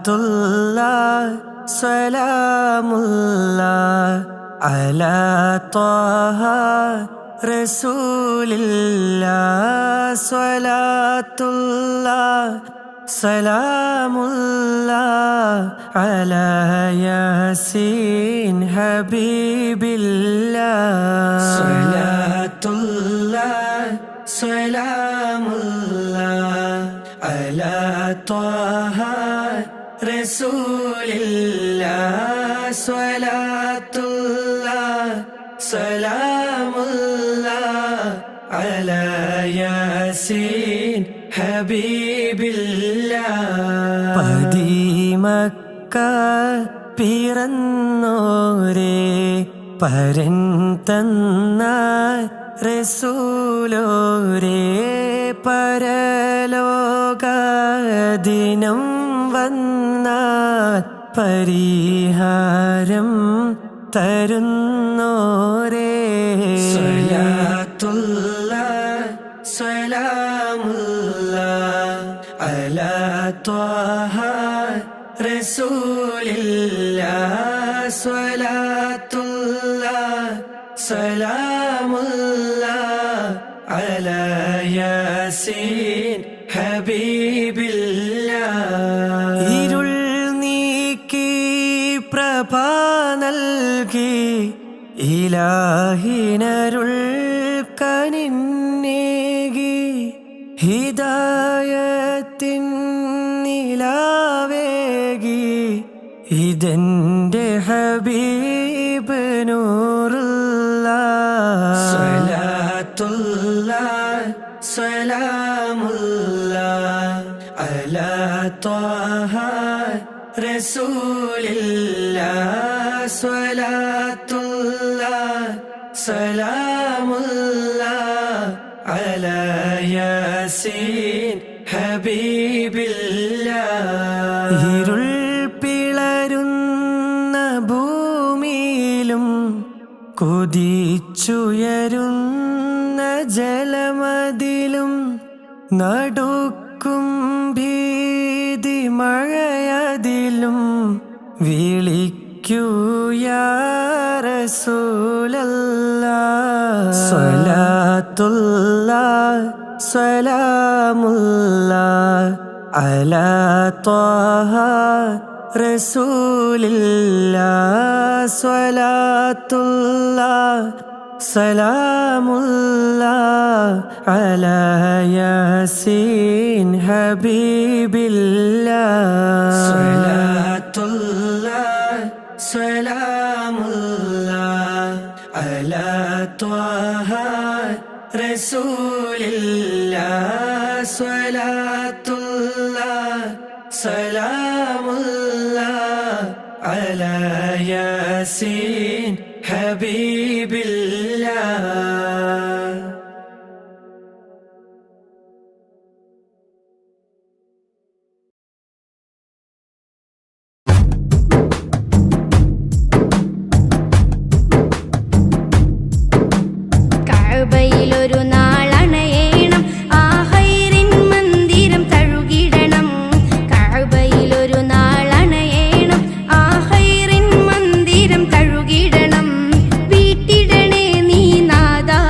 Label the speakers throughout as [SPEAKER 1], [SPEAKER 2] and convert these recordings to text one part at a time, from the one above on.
[SPEAKER 1] സ്വലാത്തുല്ലാഹ് സലാമുല്ലാഹ് അലാ ത്വാഹ റസൂലില്ലാഹ് സ്വലാത്തുല്ലാഹ് സലാമുല്ലാഹ് അലാ യാസീൻ ഹബീബില്ലാഹ് സ്വലാത്തുല്ലാഹ് സലാമുല്ലാഹ് അലാ ത്വാഹ റസൂലില്ലാഹ് സ്വലാത്തുല്ലാഹ് സലാമുല്ലാഹ് അലാ യാസീൻ ഹബീബില്ലാഹ് പതിമക്ക പിറന്നോരേ പരൻ തന്ന റസൂലോരേ പരലോകദിനം വന്നാൽ പരിഹാരം തരുന്നോരേ സ്വലാത്തുല്ലാഹ് സലാമുല്ലാഹ് അലാ ത്വാഹ റസൂലില്ലാഹ് സ്വലാത്തുല്ലാഹ് സലാമുല്ലാഹ് അലാ യാസീൻ ഹബീബില്ലാഹ് ഇരുൾ നീക്കി പ്രഭ നൽകി ഇലാഹിനരുൾ കനിന്നേകി ഹിദായത്തിൻ നിലാവേകി ഇതെന്റെ ഹബീബ് നൂറുള്ള സ്വലാത്തുള്ള സലാമുള്ള അലാ ത്വാഹ റസൂലില്ല സ്വലാത്തുള്ള സലാമുള്ള അലാ യാസീൻ ഹബീബില്ല. ഇരുൾ പിളരുന്ന ഭൂമിയിലും കുതിച്ചുയരുന്ന ജലമതിലും നടുക്കും ഭീതി മഴയതിലും വിളിക്കൂ യാ റസൂലല്ലാഹ് സ്വലാത്തുല്ലാഹ് സലാമുല്ലാഹ് അലാ ത്വാഹ റസൂലില്ലാഹ് സ്വലാത്തുല്ലാഹ് സലാമുല്ലാഹ് അലാ യാസീൻ ഹബീബില്ലാഹ് സ്വലാത്തുല്ലാഹ് സലാമുല്ലാഹ് അലാ ത്വാഹ റസൂലില്ലാഹ് സ്വലാത്തുല്ലാഹ് സലാമുല്ലാഹ് അലാ യാസീൻ ഹബീബില്ലാഹ്.
[SPEAKER 2] കഅബയിലൊരു നാളണയേണം ആ ഹൈറിൻ മന്ദിരം തഴുകിടണം. കഅബയിലൊരു നാളണയേണം ആ ഹൈറിൻ മന്ദിരം തഴുകിടണം. വീട്ടിടണേ നീ നാദാ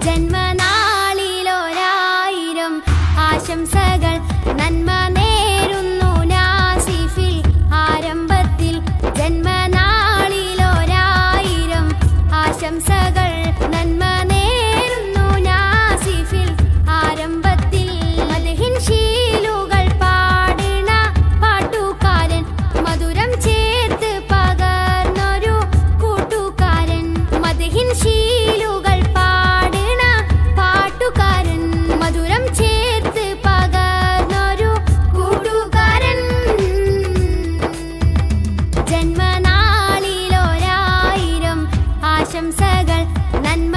[SPEAKER 2] ജന്മനാളിലൊരായിരം ആശംസകൾ നന്മ നേരുന്നു നാസിഫിൽ ആരംഭത്തിൽ ജന്മനാളിലൊരായിരം ആശംസകൾ നന്മ നേരുന്നു നാസിഫിൽ ആരംഭത്തിൽ മദ്ഹിൻ ശീലുകൾ പാടുന്ന പാട്ടുകാരൻ മധുരം ചേർത്ത് പകർന്നൊരു കൂട്ടുകാരൻ മദ്ഹിൻ ശീലുകൾ പാടുന്ന പാട്ടുകാരൻ മധുരം ചേർത്ത് പകർന്നൊരു കൂട്ടുകാരൻ ജന്മനാളിലൊരായിരം ആശംസകൾ നന്മ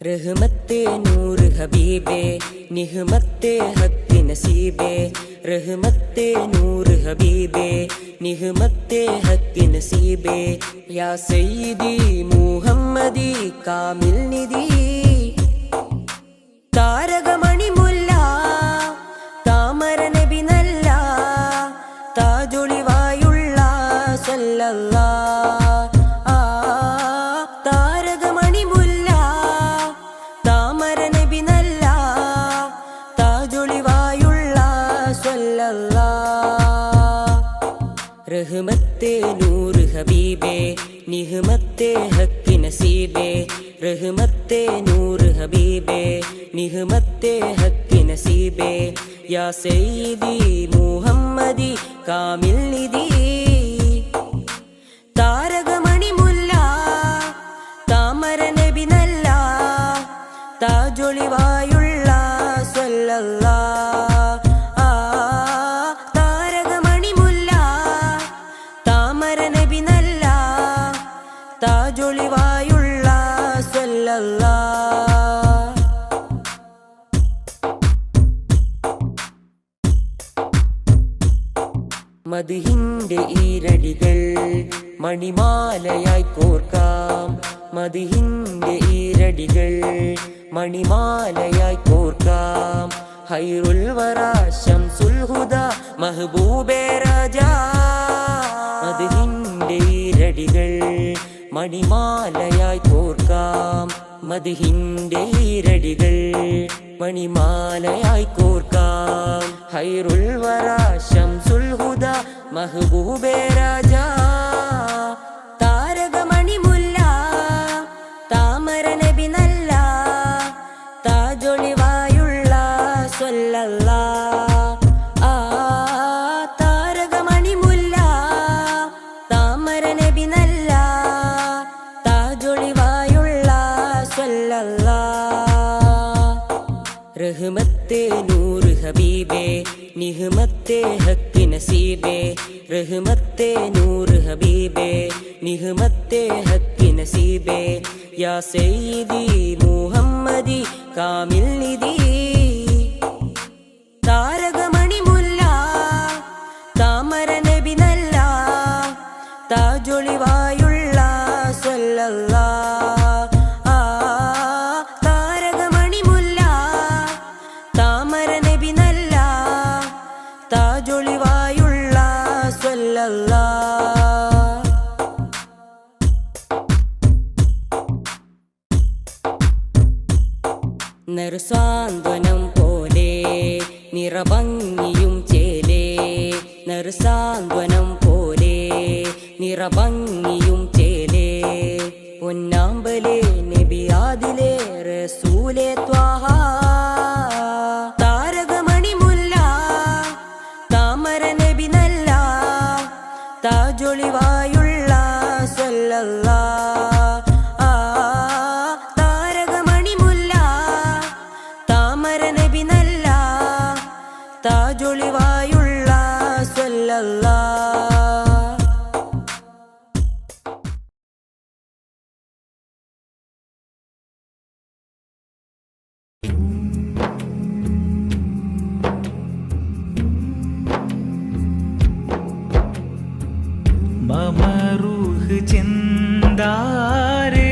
[SPEAKER 3] റഹ്മത്തെ നൂർ ഹബീബേ നിഹ്മത്തെ ഹക്ക് നസീബേ റഹ്മത്തെ നൂർ ഹബീബേ നിഹ്മത്തെ ഹക്ക് നസീബേ യാ സയ്യിദി മുഹമ്മദി കാമിൽ നിധി താരകമണി മുല്ല താമര നബി നല്ല താജൊളിവായുള്ള സല്ലല്ലാ താരകമണി മുല്ല താമര നബി നല്ല താജൊളിവായുള്ള സല്ലല്ലാ റഹ്മത്തെ നൂർ ഹബീബേ നിഹ്മത്തെ ഹക്ക് നസീബേ റഹ്മത്തെ നൂർ ഹബീബേ നിഹ്മത്തെ ഹക്ക് നസീബേ യാ സയ്യിദി മുഹമ്മദി കാമിൽ നിധി താരകമണി മുല്ല താമര നബി നല്ല താജൊളിവായുള്ള സല്ലല്ലാ താരകമണി മുല്ല താമര നബി നല്ല താജൊളിവായുള്ള സല്ലല്ലാ മദ്ഹിന്റെ ഈരടികൾ മണിമാലയായി കോർക്കാം മദ്ഹിന്റെ ഈരടികൾ മണിമാലയായി കോർക്കാം ഹൈറുൽ വറാ ശംസുൽ ഹുദാ മഹബൂബേ രാജാ മദ്ഹിന്റെ ഈരടികൾ മണിമാലയായി കോർക്കാം മദ്ഹിന്റെ ഈരടികൾ മണിമാലയായി കോർക്കാം ഹൈറുൽ വറാ ശംസുൽ ഹുദാ മഹബൂബേ രാജാ താരകമണി മുല്ല താമര നബി നല്ല താജൊളിവായുള്ള സല്ലല്ലാ താരകമണി മുല്ല താമര നബി നല്ല താജൊളിവായുള്ള സല്ലല്ലാ റഹ്മത്തെ നൂർ ഹബീബേ നിഹ്മത്തെ ഹക്ക് നസീബേ റഹ്മത്തെ നൂർ ഹബീബേ നിഹ്മത്തെ ഹക്ക് നസീബേ യാ സയ്യിദി മുഹമ്മദി കാമിൽ നിധി താരകമണി മുല്ല താമര നബി നല്ല താജൊളിവായുള്ള സല്ലല്ലാ താരകമണി മുല്ല താമര നബി നല്ല താജൊളിവായുള്ള സല്ലല്ലാ നറുസാന്ത്വനം പോലെ നിറഭംഗിയും ചേലേ നറുസാന്ത്വനം പോലെ നിറഭംഗിയും ചേലേ പൊന്നാമ്പലേ നബിയാദിലേ റസൂലേ ത്വാഹ താരകമണി മുല്ല താമര നബി നല്ല താജൊളിവായുള്ള സല്ലല്ലാ താരകമണി മുല്ല താമര നബി നല്ല താജൊളിവായുള്ള സല്ലല്ലാ
[SPEAKER 1] മമറൂഹ് ചെന്താരേ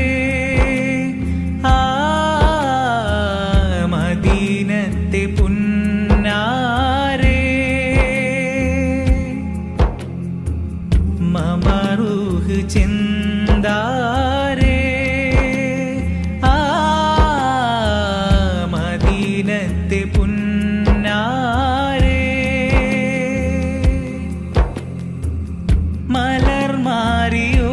[SPEAKER 1] മദീനത്തെ പുന്നാരേ മമറൂഹ് ചെന്താരേ മദീനത്തെ പുന്നാരേ മലർമാരിയോ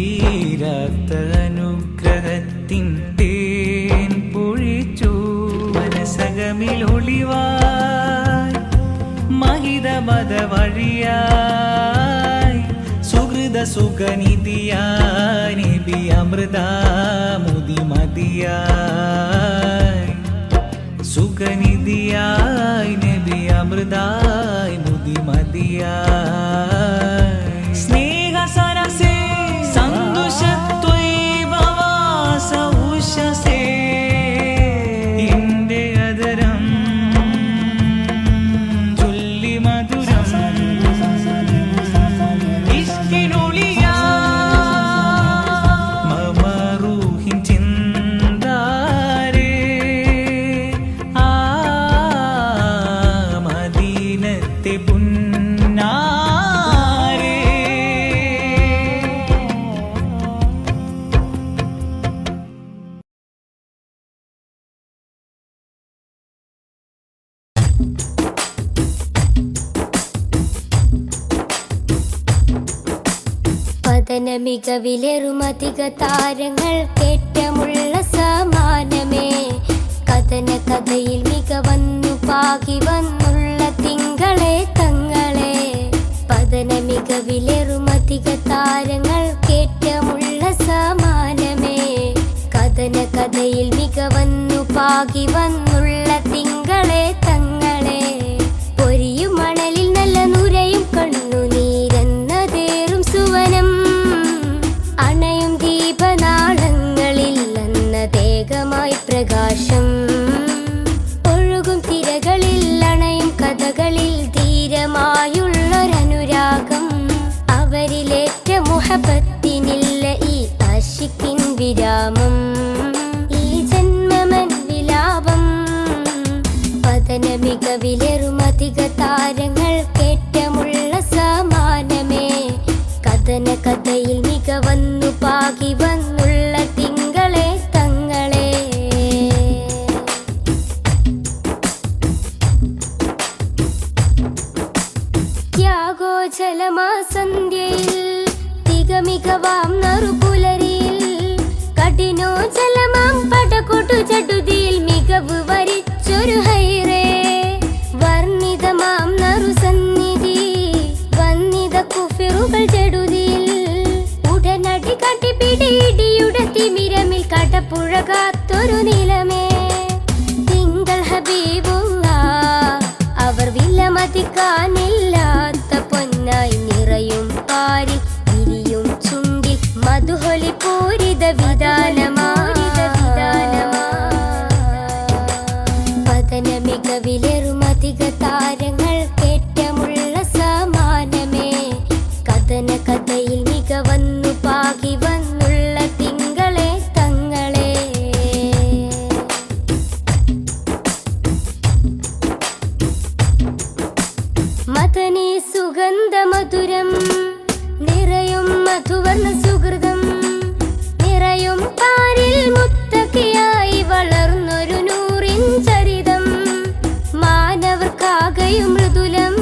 [SPEAKER 1] തീരാത്ത അനുഗ്രഹത്തിൻ തേൻ പൊഴിച്ചു മനസകമിൽ ഒളിവായി മഹിത മത വഴിയായി സുഹൃത സുഖനിധിയായി നബി അമൃത മുതിമതിയായി സുഖനിധിയായി നബി അമൃതായി മുതിമതിയായി സ്നേഹ സരസേ സന്തോഷത്വൈവവാസ ഉഷസേ ഇന്റെ അതരം ചൊല്ലി മധുരം ഇഷ്കിനൊളിയാ മമറൂഹിൻ ചിന്താരേ ആ മദീനത്തെ പുന്നാരേ
[SPEAKER 2] പതന മികവിലേറുമധിക താരങ്ങൾ കേറ്റമുള്ള സമാനമേ കഥന കഥയിൽ മികവന്നു പാകി വന്നുള്ള തിങ്കളെ തങ്ങളെ പതന മികവിലേറുമധിക താരങ്ങൾ കേറ്റമുള്ള സമാനമേ കഥന കഥയിൽ മികവന്നു പാകി വന്നുള്ള തിങ്കളെ തങ്ങളെ പൊരിയും മണലിൽ നല്ല നുരയും കണ്ണുനീരെന്നതേറും സുവനം അണയും ദീപനാളങ്ങളിൽ അന്നതേകമായി പ്രകാശം ഒഴുകും തിരകളിൽ അണയും കഥകളിൽ ധീരമായുള്ളൊരനുരാഗം അവരിലേറ്റ മുഹബത്തിനില്ല ഈ ആശിക്കിൻ വിരാമം ഈ ജന്മമൻ വിലാപം പതന മികവിലേറുമധിക താരങ്ങൾ കേറ്റമുള്ള സമാനമേ കഥന കഥയിൽ മികവന്നു പാകി വന്നുള്ള തിങ്കളെ തങ്ങളെ ത്യാഗോജലമാ സന്ധ്യയിൽ തികമികവാം നറുപുലരിയിൽ കഠിനോജലമാം പടകൊട്ടു ചടുതിയിൽ മികവ് വരിച്ചൊരു ഹൈറേ വർണ്ണിതമാം നറുസന്നിധി വന്നിത കുഫിറുകൾ ചെടുതിയിൽ ഉടനടി കട്ടിപ്പിടിയിടിയുടെ തിമിരമിൽ കടപ്പുഴ കാത്തൊരു നിലമേ തിങ്കൾ ഹബീബുള്ള അവർ വിലമതിക്കാനില്ലാത്ത പൊന്നായി നിറയും പാരിൽ ഇരിയും ചുണ്ടിൽ മധുഹൊലി പൂരിത വിധാനമാ പതന മികവിലേറുമധിക താരങ്ങൾ കേറ്റമുള്ള സമാനമേ കഥന കഥയിൽ മികവന്നു പാകി വന്നുള്ള തിങ്കളെ തങ്ങളെ മദനീ സുഗന്ധ മധുരം നിറയും മധുവർണ്ണ സുഹൃതം നിറയും പാരിൽ മുത്തക്കിയായി വളർന്നൊരു നൂറിൻ ചരിതം മാനവർക്കാകയും മൃദുലം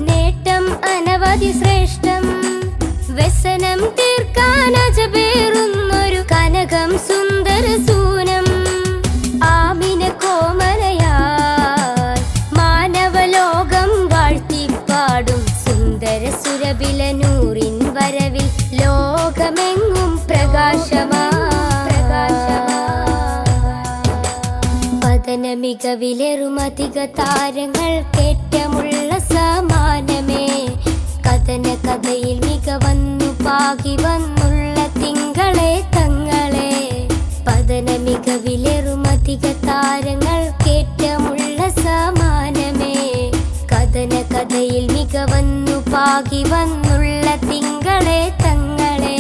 [SPEAKER 2] നേട്ടം അനവധി ശ്രേഷ്ഠം വ്യസനം തീർക്കാൻ അജബേറുന്നൊരു കനകം സുന്ദര സൂനം ആമിന കോമലയായി മാനവലോകം വാഴ്ത്തിപ്പാടും സുന്ദര സുരബില നൂറിൻ വരവിൽ ലോകമെങ്ങും പ്രകാശമാ പതന മികവിലേറുമധിക താരങ്ങൾ കേറ്റമുള്ള സമാനമേ കഥന കഥയിൽ മികവന്നു പാകി വന്നുള്ള തിങ്കളെ തങ്ങളെ പതന മികവിലേറുമധിക താരങ്ങൾ കേറ്റമുള്ള സമാനമേ കഥന കഥയിൽ മികവന്നു പാകി വന്നുള്ള തിങ്കളെ തങ്ങളെ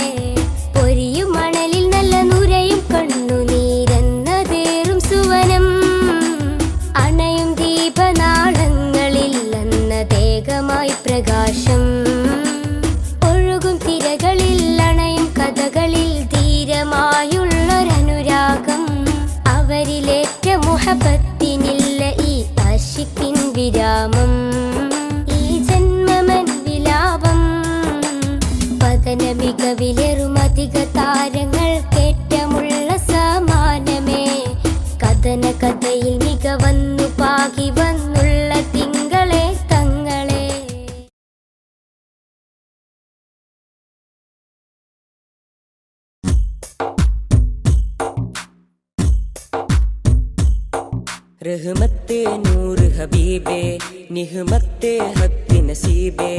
[SPEAKER 2] പൊരിയും മണലിൽ നല്ല നുരയും കണ്ണുനീരെന്നതേറും സുവനം അണയും ദീപനാളങ്ങളിൽ അന്നതേകമായി പ്രകാശം ഒഴുകും തിരകളിൽ അണയും കഥകളിൽ ധീരമായുള്ളൊരനുരാഗം അവരിലേറ്റ മുഹബത്തിനില്ല ഈ ആശിക്കിൻ വിരാമം ഈ ജന്മമൻ വിലാപം പതന മികവിലേറുമധിക
[SPEAKER 3] റഹ്മത്തെ നൂർ ഹബീബേ നിഹ്മത്തെ ഹക്ക് നസീബേ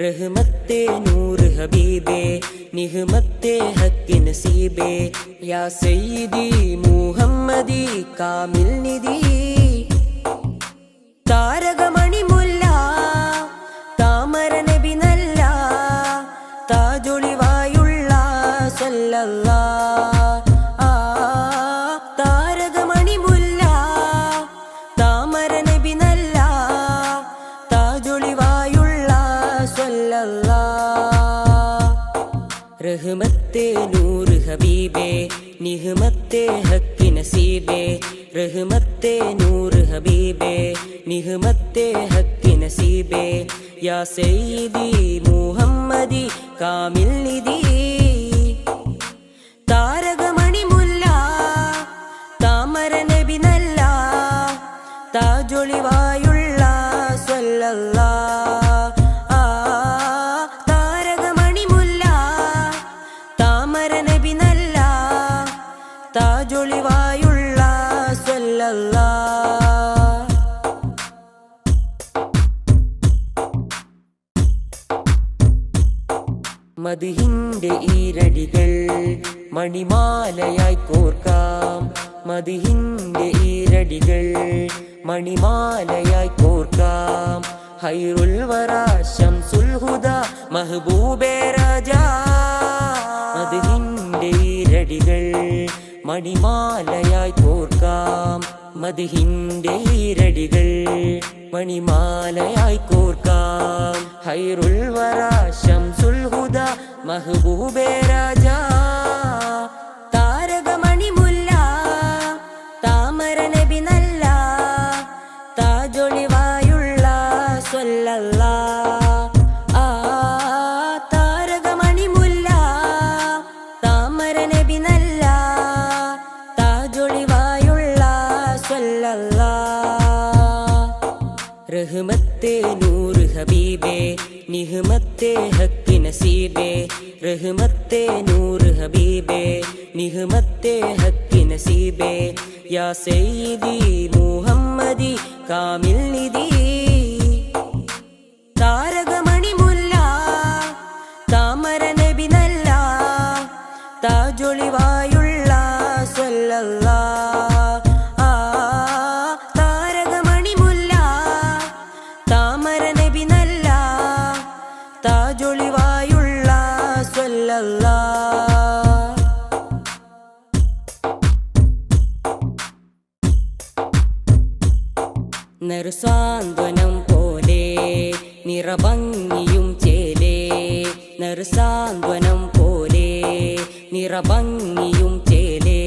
[SPEAKER 3] റഹ്മത്തെ നൂർ ഹബീബേ നിഹ്മത്തെ ഹക്ക് നസീബേ യാ സയ്യിദി മുഹമ്മദി കാമിൽ നിധി താരകമണി മുല്ല താമര നബി നല്ല താജൊളിവായുള്ള സല്ലല്ലാ താരകമണി മുല്ല താമര നബി നല്ല താജൊളിവായുള്ള സല്ലല്ലാ റഹ്മത്തെ നൂർ ഹബീബേ നിഹ്മത്തെ ഹക്ക് നസീബേ റഹ്മത്തെ നൂർ ഹബീബേ നിഹ്മത്തെ ഹക്ക് നസീബേ യാ സയ്യിദി മുഹമ്മദി കാമിൽ നിധി താരകമണി മുല്ല താമര നബി നല്ല താജൊളിവായുള്ള സല്ലല്ലാ താരകമണി മുല്ല താമര നബി നല്ല താജൊളിവായുള്ള സല്ലല്ലാ മദിഹിന്റെ ഈരടികൾ മണിമാലയായി കോർക്കാം മദിഹിന്റെ ഈരടികൾ മണിമാലയായി കോർക്കാം ഹൈറുൽ വറ ശംസുൽ ഹുദ മഹബൂബേ രാജാ മദിഹിന്റെ ഈരടികൾ മണിമാലയായി കോർക്കാം മദിഹിന്റെ ഈരടികൾ മണിമാലയായി കോർക്കാം ഹൈറുൽ വറ ശംസുൽ ഹുദ മഹബൂബേ രാജാ താരകമണി മുല്ല താമര നബി നല്ല താജൊളിവായുള്ള സല്ലല്ലാ താരകമണി മുല്ല താമര നബി നല്ല താജൊളിവായുള്ള സല്ലല്ലാ റഹ്മത്തെ നൂർ ഹബീബേ നിഹ്മത്തെ ഹക്ക് നസീബേ റഹ്മത്തെ നൂർ ഹബീബേ നിഹ്മത്തെ ഹക്ക് നസീബേ യാ സയ്യിദി മുഹമ്മദി കാമിൽ നിധി താരകമണി മുല്ല താമര നബി നല്ല താജൊളിവായുള്ള സല്ലല്ലാ താരകമണി മുല്ല താമര നബി നല്ല താജൊളിവായുള്ള സല്ലല്ലാ നറുസാന്ത്വനം പോലെ നിറഭംഗിയും ചേലേ നറുസാന്ത്വനം പോലെ നിറഭംഗിയും ചേലേ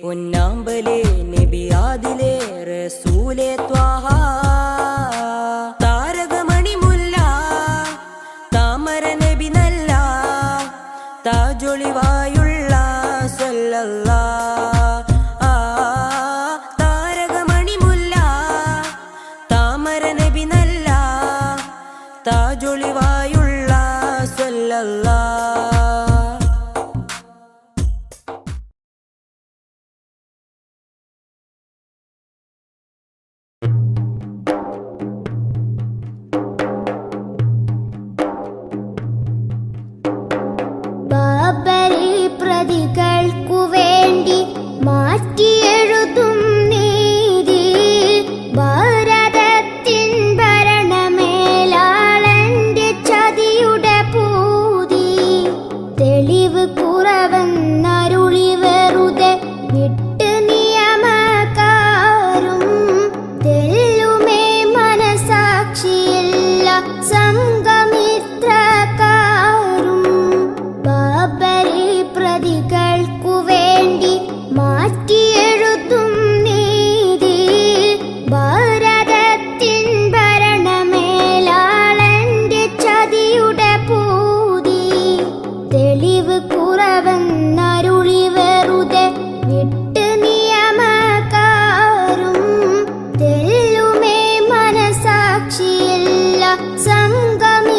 [SPEAKER 3] പൊന്നാമ്പലേ നബിയാദിലേ റസൂലേ ത്വാഹ താരകമണി മുല്ല താമര നബി നല്ല താജൊളിവായുള്ള സല്ലല്ലാ താരകമണി മുല്ല താമര നബി നല്ല താജൊളിവായുള്ള സല്ലല്ലാ
[SPEAKER 2] ബാബരി പ്രതികൾക്കു വേണ്ടി മാറ്റിയെഴുതും നീതി ഭാരതത്തിൻ ഭരണമേലാളന്റെ ചതിയുടെ പൂതി തെളിവ് കുറവെന്നരുളി വെറുതെ വിട്ട് നിയമക്കാരും തെല്ലുമേ മനസാക്ഷിയില്ല സംഘമിത്രക്കാരും ബാബരി പ്രതികൾക്കു വേണ്ടി മാറ്റിയെഴുതും നീതി ഭാരതത്തിൻ ഭരണമേലാളന്റെ ചതിയുടെ പൂതി തെളിവ് കുറവെന്നരുളി വെറുതെ വിട്ട് നിയമക്കാരും തെല്ലുമേ മനസാക്ഷിയില്ല സംഘമിത്രക്കാരും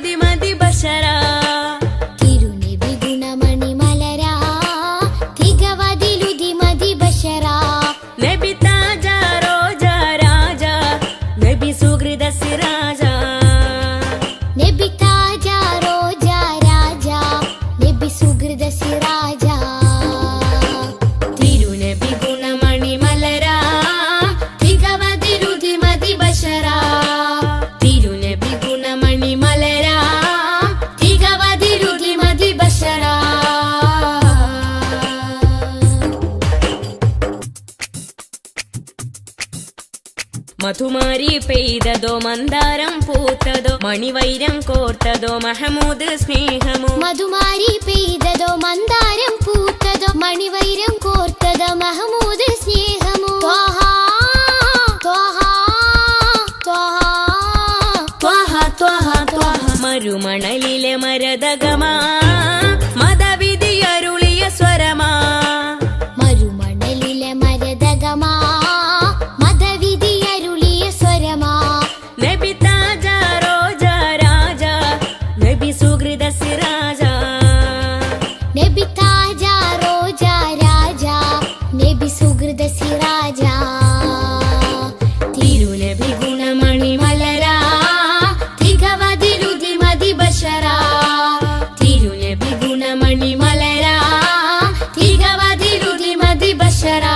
[SPEAKER 4] മധുമാരി പെയ്തതോ മന്ദാരം പൂത്തതോ മണിവൈരം കോർത്തതോ മഹമൂദ് സ്നേഹമോ
[SPEAKER 2] മധുമാരി പെയ്തതോ മന്ദാരം പൂത്തതോ മണിവൈരം കോർത്തതോ മഹമൂദ് സ്നേഹമോ ത്വഹ ത്വഹ ത്വഹ ത്വഹ ത്വഹ ത്വഹ
[SPEAKER 4] മരുമണലിലെ മരതകമാ മതവിധിയരുളിയ സ്വരമാ
[SPEAKER 2] മരുമണലിലെ മരതകമാ മതവിധിയരുളിയ സ്വരമാ
[SPEAKER 4] നബി താജ റോജ രാജ നബി സുഹൃദ സിരാജ
[SPEAKER 2] നബി താജ റോജ രാജ നബി സുഹൃദ സിരാജ
[SPEAKER 4] തിരുനബി ഗുണമണി മലരാ തികവതിലുതി മതി ബശരാ തിരുനബി ഗുണമണി മലരാ തികവതിലുതി മതി ബശരാ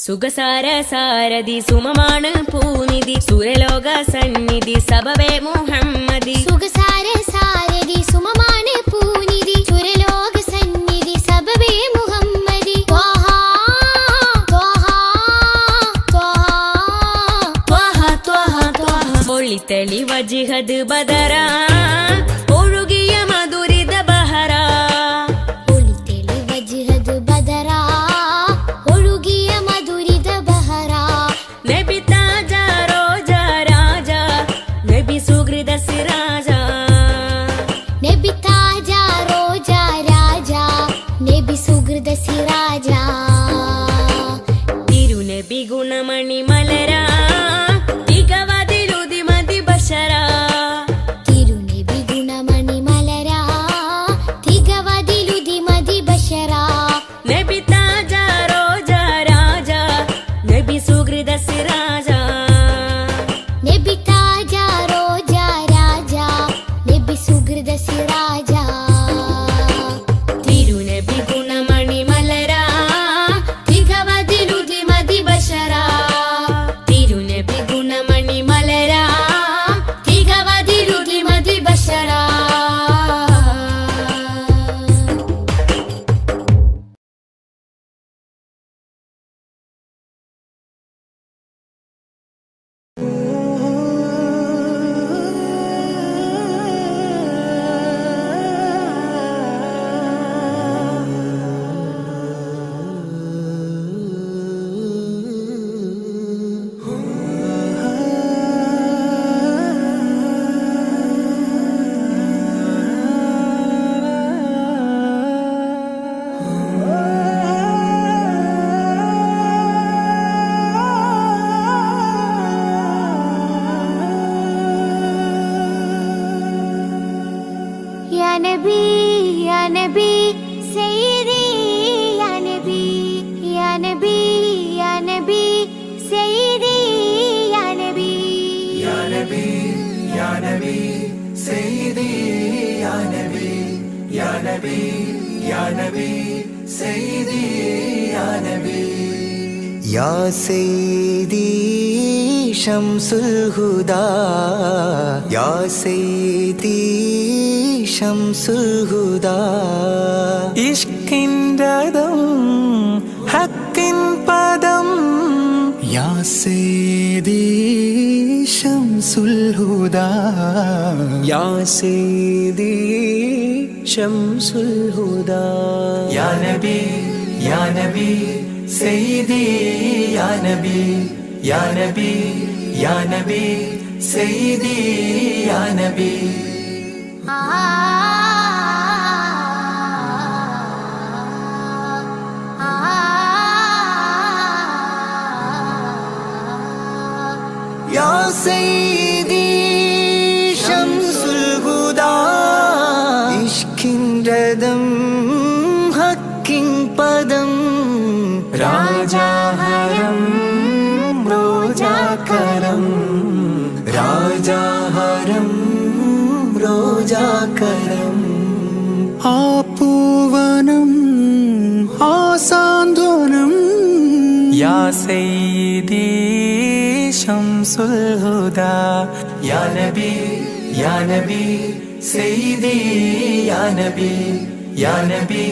[SPEAKER 4] സുഖസാര സാരഥി സുമമാണ് പൂനിധി സുരലോക സന്നിധി സബവേ മുഹമ്മദി
[SPEAKER 2] സുഖസാര സാരഥി സുമമാണ് പൂനിധി സുരലോക സന്നിധി സബബേ മുഹമ്മദി ത്വഹ ത്വഹ ത്വഹ ത്വഹ ത്വഹ
[SPEAKER 4] ഒളിത്തളി വജിഹദ് ബദരാ ഒഴുകിയ മധുരിത ബഹരാ
[SPEAKER 2] ഒളിതെളി വജ്ഹദ് ബദറാ ഒഴുകിയ മധുരിത ബഹറാ
[SPEAKER 4] നബി താജ റോജ രാജ നബി സുഹൃദ സിരാജ
[SPEAKER 2] നബി താജ റോജ രാജ നബി സുഹൃദ സിരാജ
[SPEAKER 4] തിരുനബി ഗുണമണി മലരാ തികവതിലുതി മതി ബശരാ
[SPEAKER 2] തിരുനബി ഗുണമണി മലരാ തികവതിലുതി മതി ബശറാ
[SPEAKER 4] നബി താജ റോജ രാജ നബി സുഹൃദ സിരാജ
[SPEAKER 2] നബി താജ റോജ രാജ നബി സുഹൃദ സിരാജ
[SPEAKER 4] തിരുനബി ഗുണമണി മലരാ തികവതിലുതി മതി ബശരാ തിരുനബി ഗുണമണി മലരാ തികവതിലുതി മതി ബശരാ
[SPEAKER 2] या नबी सैयदी या नबी या नबी या नबी सैयदी या नबी
[SPEAKER 1] या नबी या नबी सैयदी या नबी या नबी या नबी सैयदी या नबी
[SPEAKER 5] या सैयदी शम्सुल हुदा या सैयदी शम्सुल हुदा
[SPEAKER 1] ഇഷ്കിൻറതം ഹക്കിൻ പദം യാ സയ്യിദി ശംസുൽ ഹുദാ യാ സയ്യിദി ശംസുൽ ഹുദാ യാ നബി യാ നബി സയ്യിദി യാ നബി യാ നബി യാ നബി സയ്യിദി യാ നബി
[SPEAKER 5] या सैयदी शम्सुल हुदा इश्किन रदम हक्किन पदम
[SPEAKER 1] രാജാഹരം റോജാകരം രാജാഹരം റോജാകരം ആ പൂവനം ആ സാന്ത്വനം യാ സയ്യിദി ശംസുൽ ഹുദാ യാ നബി യാ നബി സയ്യിദി യാ നബി യാ നബി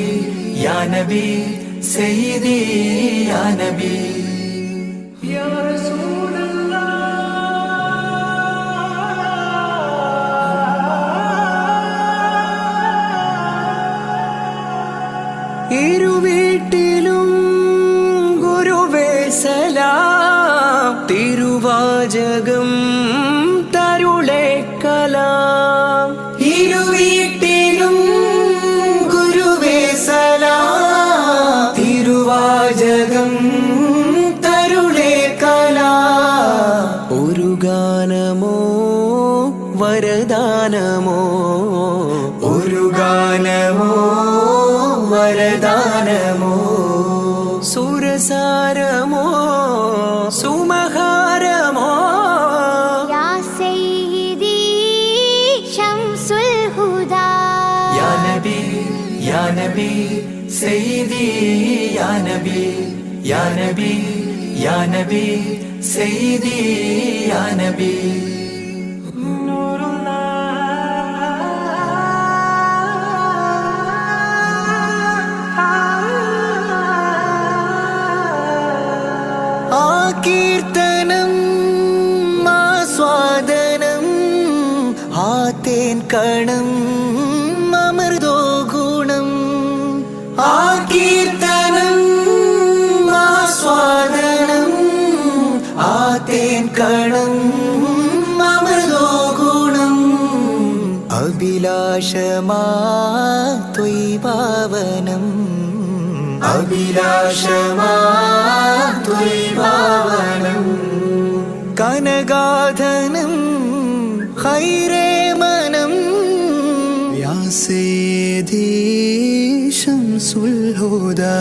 [SPEAKER 1] या नबी सैयदी या नबी या रसूल ഇരുവീട്ടിലും ഗുരുവേ സലാം തിരുവാചകം തരുളേ കലാം ഇരുവീട്ടിലും ഗുരുവേ സലാം തിരുവാചകം തരുളേ കലാം ഒരു ഗാനമോ വരദാനമോ ഒരു ഗാനമോ വരദാനമോ സുരസാരമോ സുമഹാരമോ
[SPEAKER 2] യാ സയ്യിദി ശംസുൽ ഹുദാ
[SPEAKER 1] യാ നബി യാ നബി സയ്യിദി യാ നബി യാ നബി യാ നബി സയ്യിദി യാ നബി കീർത്തനം ആസ്വാദനം ആതേൻ കണം അമൃതോ ഗുണം ആ കീർത്തനം ആസ്വാദനം ആതേൻ കണം അമൃതോ ഗുണം അഭിലാഷമാ ത്വൈഭാവനം അഭിലാഷമാ ത്വൈഭാവനം കനഗാധനം ഖൈരേ മനം യാ സയ്യിദി ശംസുൽ ഹുദാ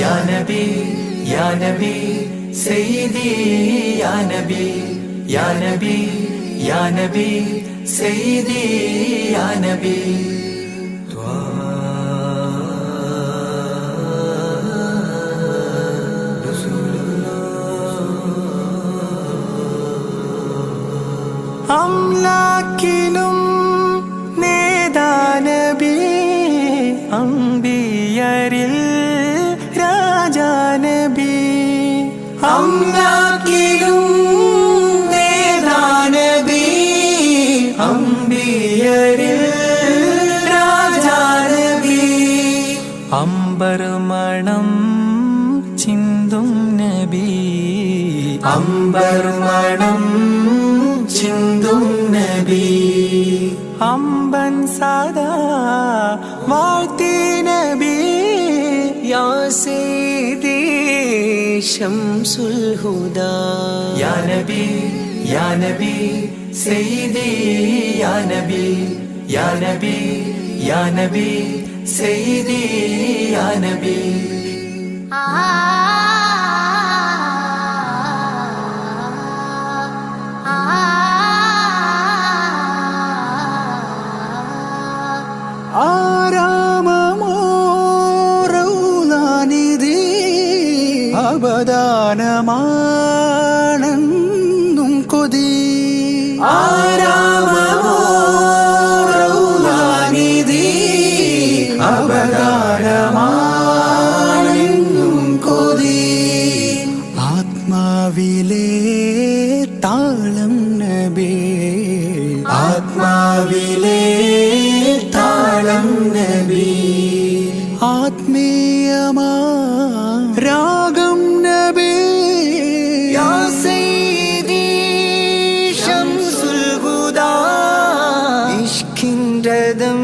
[SPEAKER 1] യാ നബി യാ നബി സയ്യിദി യാ നബി യാ നബി യാ നബി സയ്യിദി യാ നബി അംലാക്കിലും നേദാനബി അംബിയരിൽ രാജാനബി അംലാക്കിലും നേദാനബി അംബിയരിൽ രാജാനബി അംബർ മണം ചിന്തും നബി അംബർ മണം ചിന്തും നബി അമ്പൻ സദാ വാഴ്ത്തി നബി യാ സയ്യിദി ശംസുൽ ഹുദാ യാ നബി യാ നബി സയ്യിദി യാ നബി യാ നബി യാ നബി സയ്യിദി യാ നബി ആരാമമോ റൗലാനിധി അബദാനമാണെന്നും കൊതി ആരാമമോ റൗലാനിധി അബദാനമാണെന്നും കൊതി ആത്മാവിലെ താളം നബി ആത്മാവിലെ താളം നബി ആത്മീയമാ രാഗം നബി യാ സയ്യിദി ശംസുൽ ഹുദാ ഇഷ്കിൻ രഥം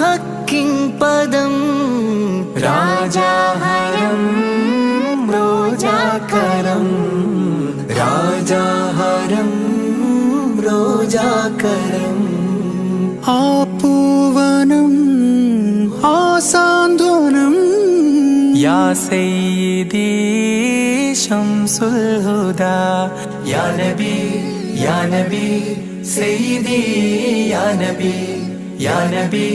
[SPEAKER 1] ഹക്കിൻ പദം രാജാഹരം റോജാകരം രാജാഹരം റോജാകരം ആ പൂവനം ആ സാന്ത്വനം യാ സയ്യിദി ശംസുൽ ഹുദാ യാ നബി യാ നബി സയ്യിദി യാ നബി യാ നബി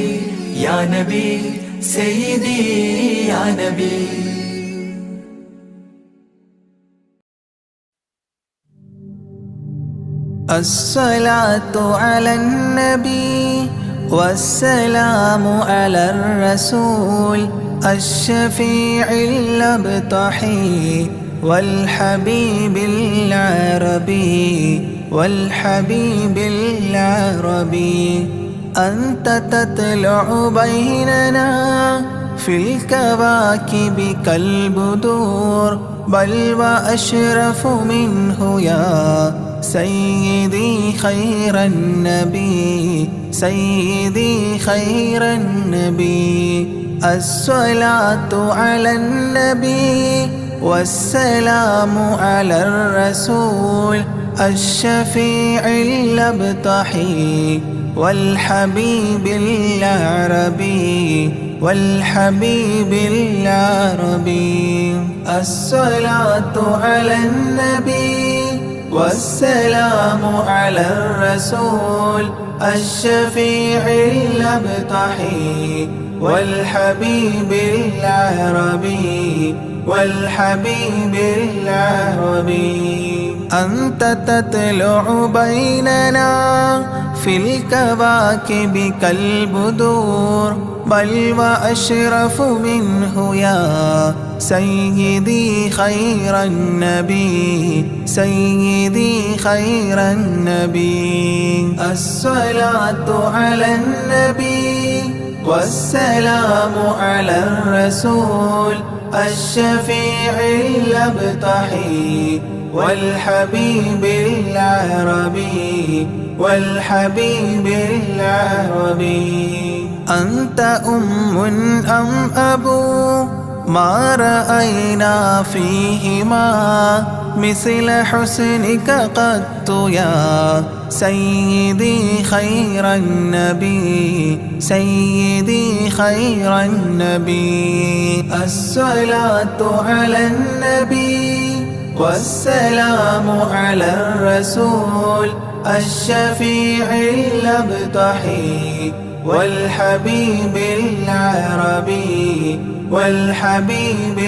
[SPEAKER 1] യാ നബി സയ്യിദി യാ നബി
[SPEAKER 5] الصلاة على النبي والسلام على الرسول الشفيع الأبطحي والحبيب العربي والحبيب العربي. أنت تطلع بيننا في الكواكب كالبدور، بل وأشرف منه يا سيدي خير النبي سيدي خير النبي. الصلاة على النبي والسلام على الرسول الشفيع الأبطحي والحبيب العربي والحبيب العربي. الصلاة على النبي والسلام على الرسول الشفيع الأبطحي والحبيب العربي والحبيب العربي. أنت تطلع بيننا في الكواكب كالبدور، بل وأشرف منه يا سيدي خير النبي سيدي خير النبي. الصلاة على النبي والسلام على الرسول الشفيع الأبطحي والحبيب العربي والحبيب العربي. أنت أم أم أبو ما رأينا فيهما مثل حسنك قط يا سيدي خير النبي سيدي خير النبي. الصلاة على النبي والسلام على الرسول الشفيع الأبطحي والحبيب العربي والحبيب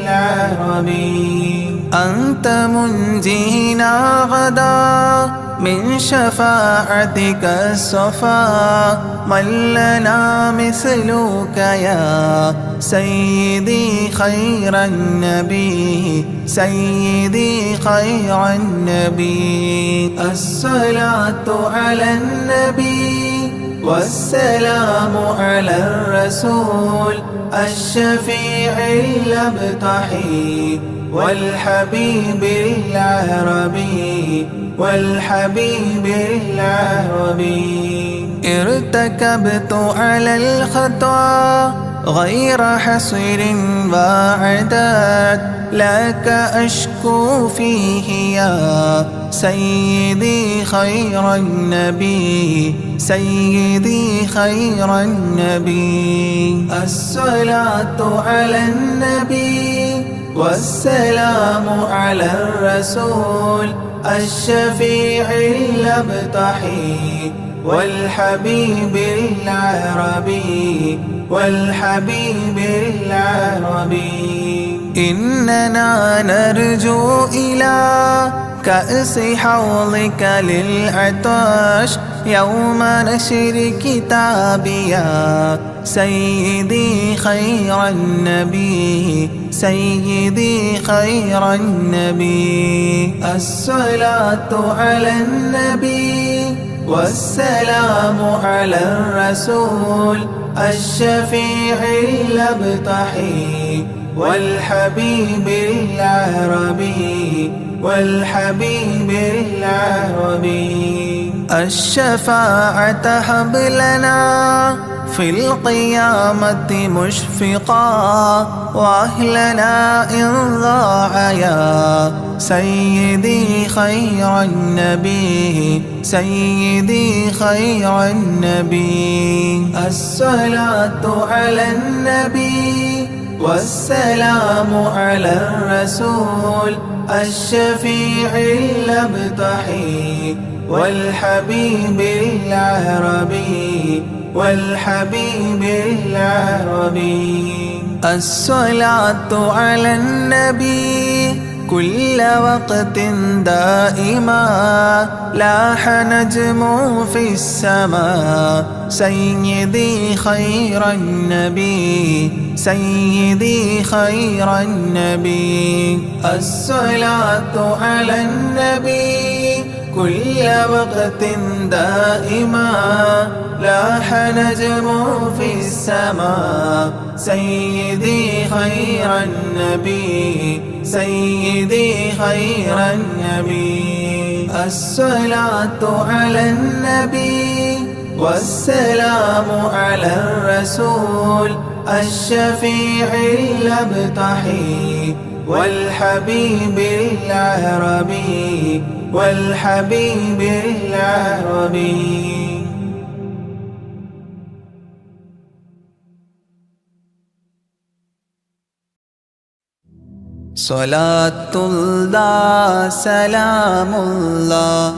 [SPEAKER 5] العربي. أنت منجينا غدا من شفاعتك الصفا، من لنا مثلك يا سيدي خير النبي سيدي خير النبي. الصلاة على النبي والسلام على الرسول الشفيع الأبطحي والحبيب العربي والحبيب العربي. ارتكبت على الخطا غير حصر وعداد، لك أشكو فيه يا سيدي خير النبي سيدي خير النبي. الصلاة على النبي والسلام على الرسول الشفيع الأبطحي والحبيب العربي والحبيب العربي. إننا نرجو إلى كأس حوضك للعطاش يوم نشر كتابي يا سيدي خير النبي سيدي خير النبي. الصلاة على النبي والسلام على الرسول الشفيع الأبطحي والحبيب العربي والحبيب العربي. الشفاعة هب لنا في القيامة مشفقا، وأهلنا إن ضاع يا سيدي خير النبي سيدي خير النبي. الصلاة على النبي والسلام على الرسول الشفيع الأبطحي والحبيب العربي والحبيب العربي. الصلاة على النبي كل وقت دائما لاح نجم في السماء سيدي خير النبي سيدي خير النبي الصلاة على النبي كل وقت دائما لاح نجم في السماء سيدي خير النبي سيدي خير النبي الصلاة على النبي والسلام على الرسول الشفيع الأبتحي والحبيب العربي والحبيب العربي. صلاة الله سلام الله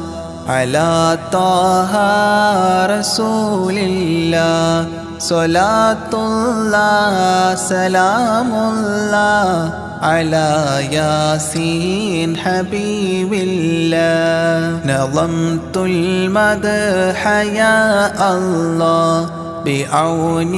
[SPEAKER 5] على طه رسول الله صلاة الله سلام الله على ياسين حبيب الله نظمت المدح يا الله بعون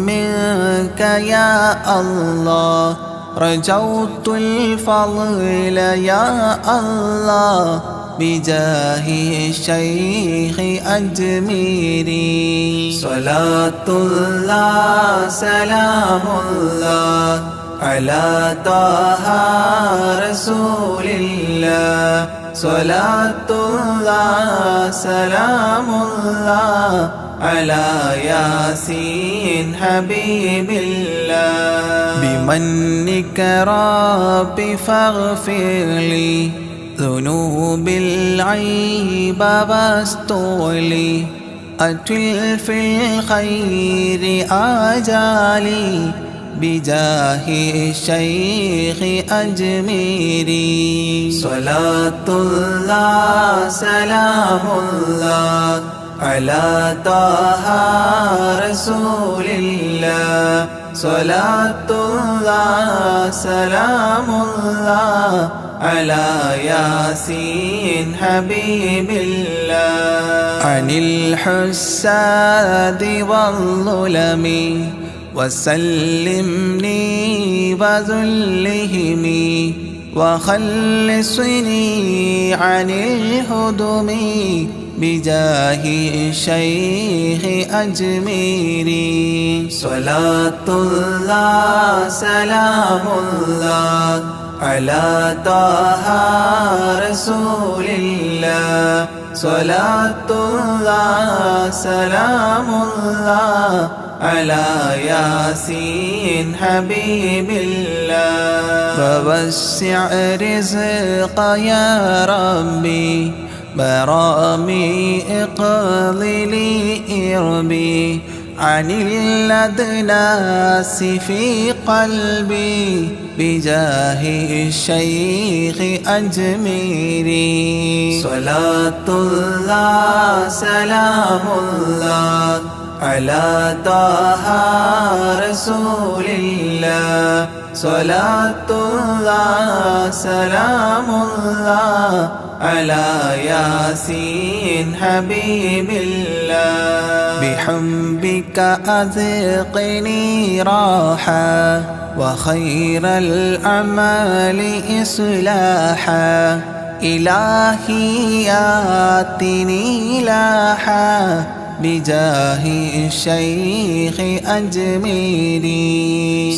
[SPEAKER 5] منك يا الله رجوت الفضل يا الله بجاه الشيخ أجميري صلاة الله سلام الله على طه رسول الله صلاة الله سلام الله على ياسين حبيب الله بمنك ربي فاغفر لي ذنوب العيب واستغلي أتل في الخير آجالي بجاه الشيخ أجميري صلاة الله سلام الله على طه رسول الله صلاة الله سلام الله على ياسين حبيب الله عن الحساد والظلم وسلمني وذلهم وخلصني عن الهدم بجاه الشيخ أجميري صلاة الله سلام الله على طه رسول الله صلاة الله سلام الله على ياسين حبيب الله فوسع رزق يا ربي برامي اقضي إربي عن الأدناس في قلبي بجاه الشيخ أجميري صلاة الله سلام الله على طه رسول الله صلاة الله سلام الله على ياسين حبيب الله بحبك أذقني راحة وخير الأعمال إصلاحا إلهي آتني لاحا بجاه الشيخ أجميري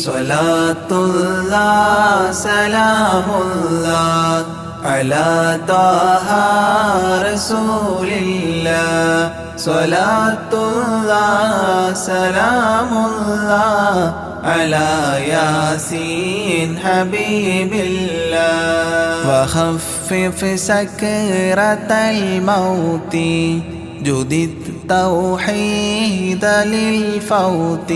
[SPEAKER 5] صلاة الله سلام الله على طه رسول الله صلاة الله سلام الله على ياسين حبيب الله وخفف سكرة الموت جدد التوحيد للفوت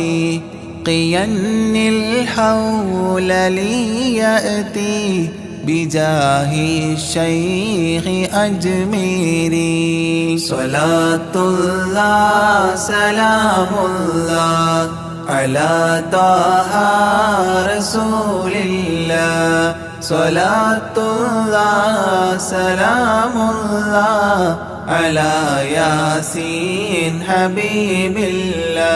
[SPEAKER 5] قين الحول ليأتي بجاه الشيخ أجميري صلاة الله سلام الله على طه رسول الله Salatullah salamullah ala Yasin Habibillah.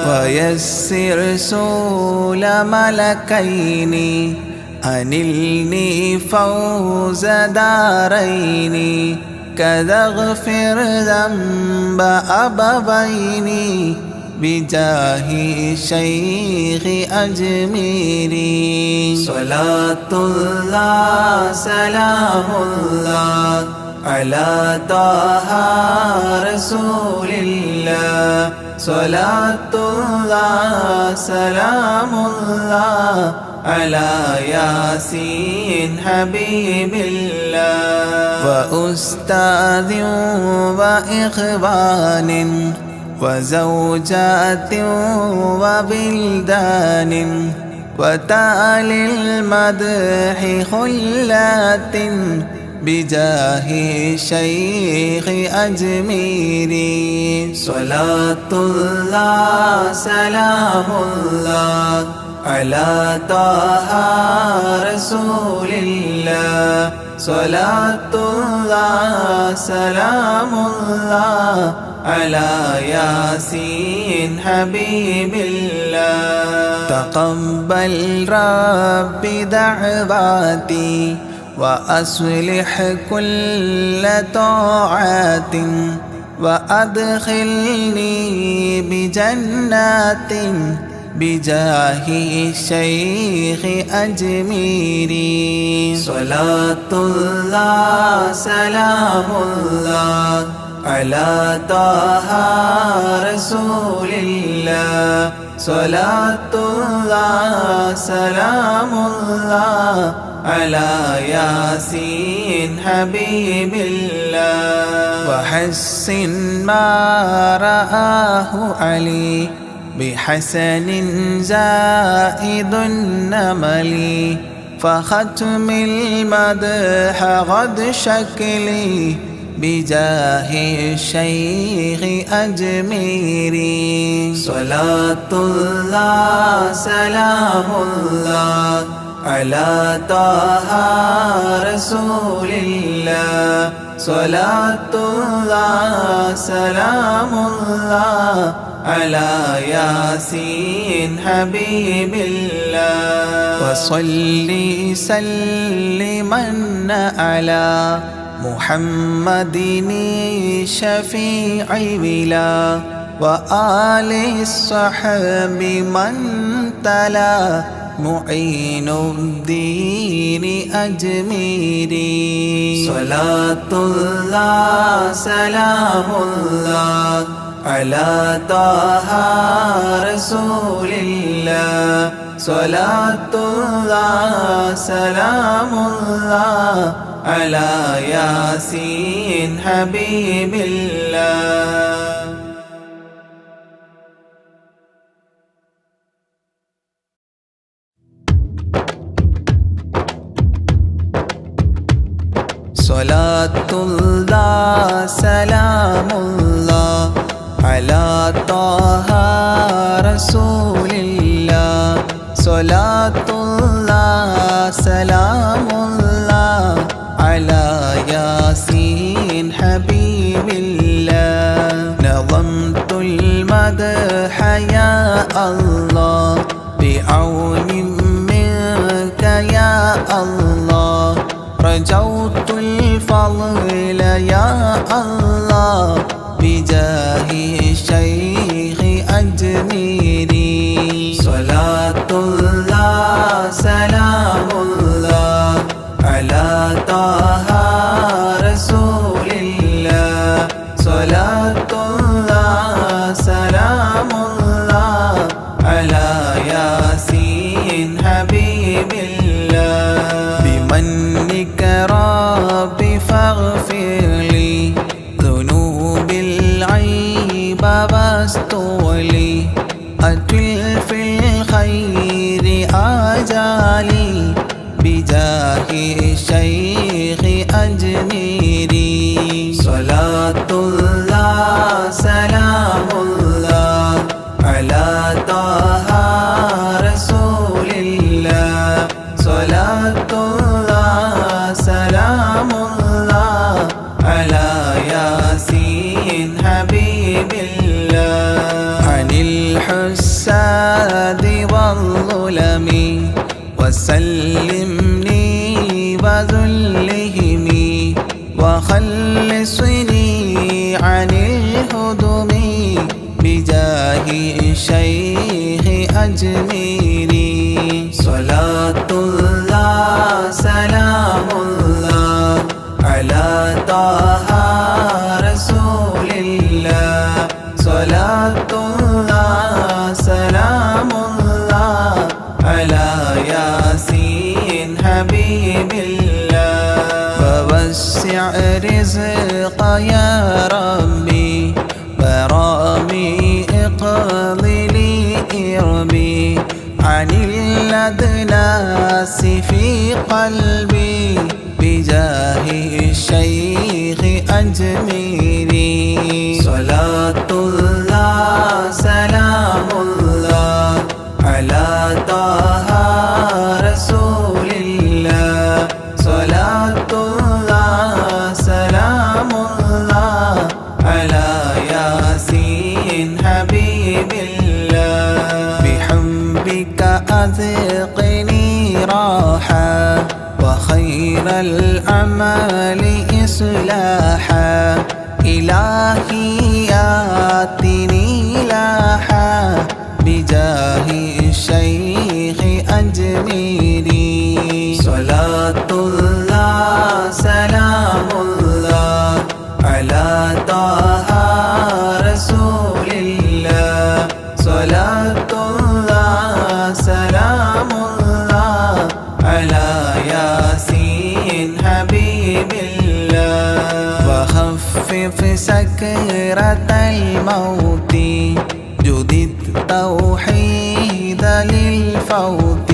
[SPEAKER 5] Wa yassir sula malakaini anilni fawza daraini kadha ghfir dhanba abawaini bijahi shaykhi ajmiri. Salatullah salamullah ala taha rasulillah. Salatullah salamullah ala Yasin Habibillah. Wa ustadhin wa ikhwanin wa zawjatin wa bildanin wa ta'lil madhi khullatin bijahi shaykhi ajmiri. Salatullah salamullah ala taha rasulillah. Salatullah salamullah ala Yasin Habibillah. Taqabbal Rabbi da'wati wa aslih kulla ta'atin wa adkhilni bi jannatin bijahi shaykhi ajmiri. Salatullah salamullah ala taha rasulillah. Salatullah salamullah ala Yasin Habibillah. Wa hassin ma ra'ahu Ali bihasanin zaidun namali fakhatmil madha ghad shakli bijahi shaykhi ajmiri. Salatullah salamullah ala taha rasulillah. Salatullah salamullah ala Yasin Habibillah. Wa salli salliman ala Muhammadin shafi'i bila wa ali sahbi man tala mu'inuddin ajmiri. Salatullah salamullah ala taha rasulillah. Salatullah salamullah ala Yasin Habibillah. Salatullah salamullah ala taha rasulillah. Salatullah salamullah ala Yasin Habibillah. Nazamtul madha ya Allah bi'aunin minka ya Allah. Rajautul fadla ya Allah bijahi shaykhi ajmiri. Salatullah salamullah ala taha rasulillah. Salatullah salamullah ala Yasin Habibillah. Bimannika Rabbi faghfirli dhunubil aiba wastuli atil fil khairi ajali bijahi shaykhi ajmiri. Salatullah salamullah ala taha rasulillah. Salatullah سلام الله على ياسين حبيب الله عن الحساد والظلم وسلمني وذلهم وخلصني عن الهدم بجاه الشيخ أجميري صلاة الله سلام الله على طه رسول الله صلاة الله سلام الله على ياسين حبيب الله فوسع رزق يا ربي برامي اقضي لي إربي عن الأدناس في قلبي بجاه الشيخ أجميري صلاة الله سلام الله على طه رسول الله صلاة الله سلام الله على ياسين حبيب الله بحبك أذقني راحة وخير الأعمال إصلاحا إلهي آتني لاحا بجاه الشيخ أجميري صلاة الله سلام الله على طه رسول الله صلاة الله سلام الله على ياسين حبيب الله وخفف سكرة الموت جدد توحيد للفوت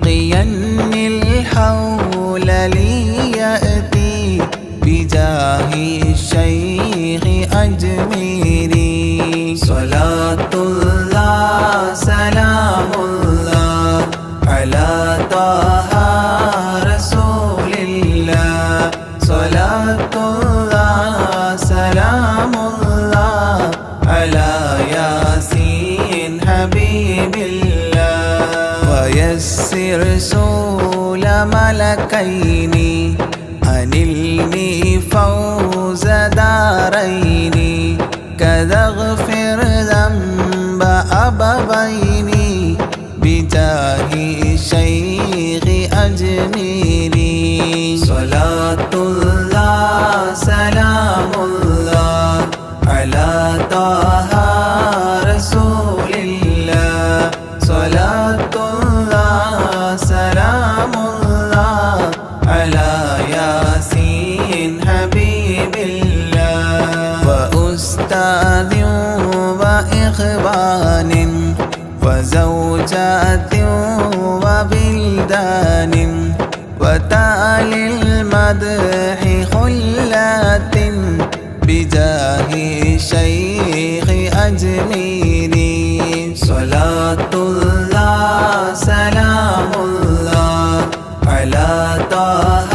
[SPEAKER 5] قين الحول ليأتي بجاه الشيخ أجميري صلاة الله سلام الله على طه رسول الله صلاة الله سلام الله على ياسين حبيب الله ويسر سول ملكين أنلني فوز دارين كذا اغفر ذنب أبوين بجاه الشيخ أجميري صلاة الله سلام الله على طه رسول الله صلاة الله سلام الله على ياسين حبيب الله وأستاذ وإخوان وزوجات وبلدان وتالي المدح خلات بجاه الشيخ أجميري صلاة الله سلام الله على طه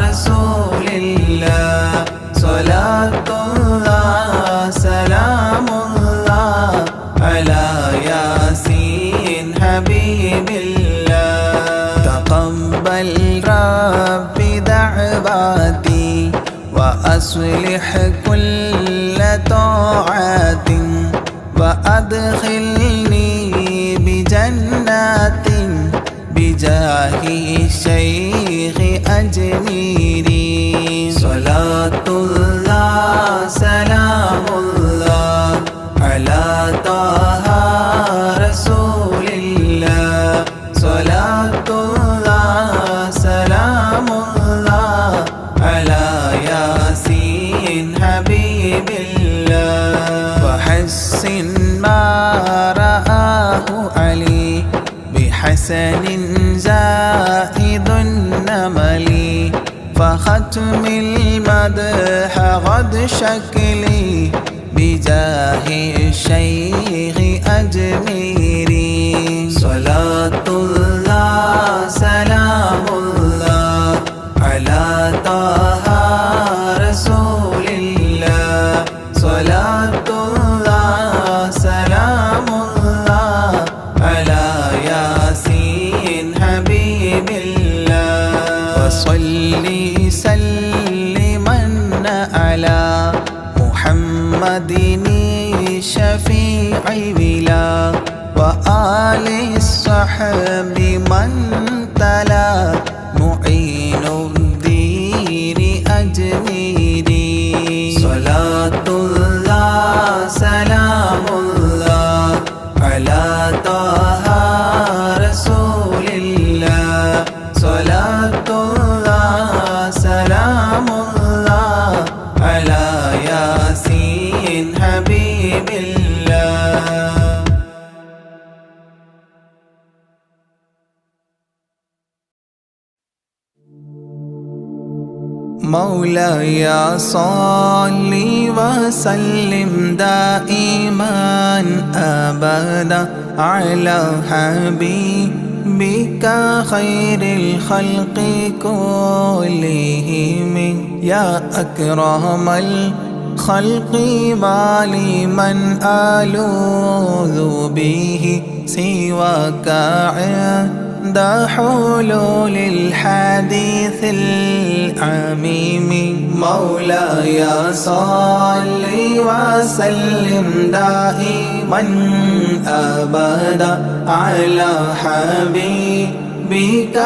[SPEAKER 5] رسول الله صلاة الله سلام الله على ياسين حبيب الله تقبل ربي دعواتي وأصلح كل طاعات وأدخلني بجنات بجاه الشيخ أجميري صلاة الله سلام الله على طه رسول الله صلاة الله سلام الله على ياسين حبيب الله وحسن ما رآه علي بحسن زائد النمل فختم المدح غد شكلي بجاه الشيخ أجميري صلاة الله سلام الله على طه رسول الله صلاة الله سلام الله على ياسين حبيب الله وصلي سلما على محمد شفيع ولا وآل الصحب من تلا معين الدين أجميري صلاة الله سلام الله على طه رسول الله صلاة الله سلام الله على ياسين حبيب الله مولاي صل وسلم دائما أبدا على حبيبك خير الخلق كلهم يا أكرم الخلق مالي من ألوذ به سواك عند حلول الحديث العميم مولاي صل وسلم دائما أبدا على حبيبك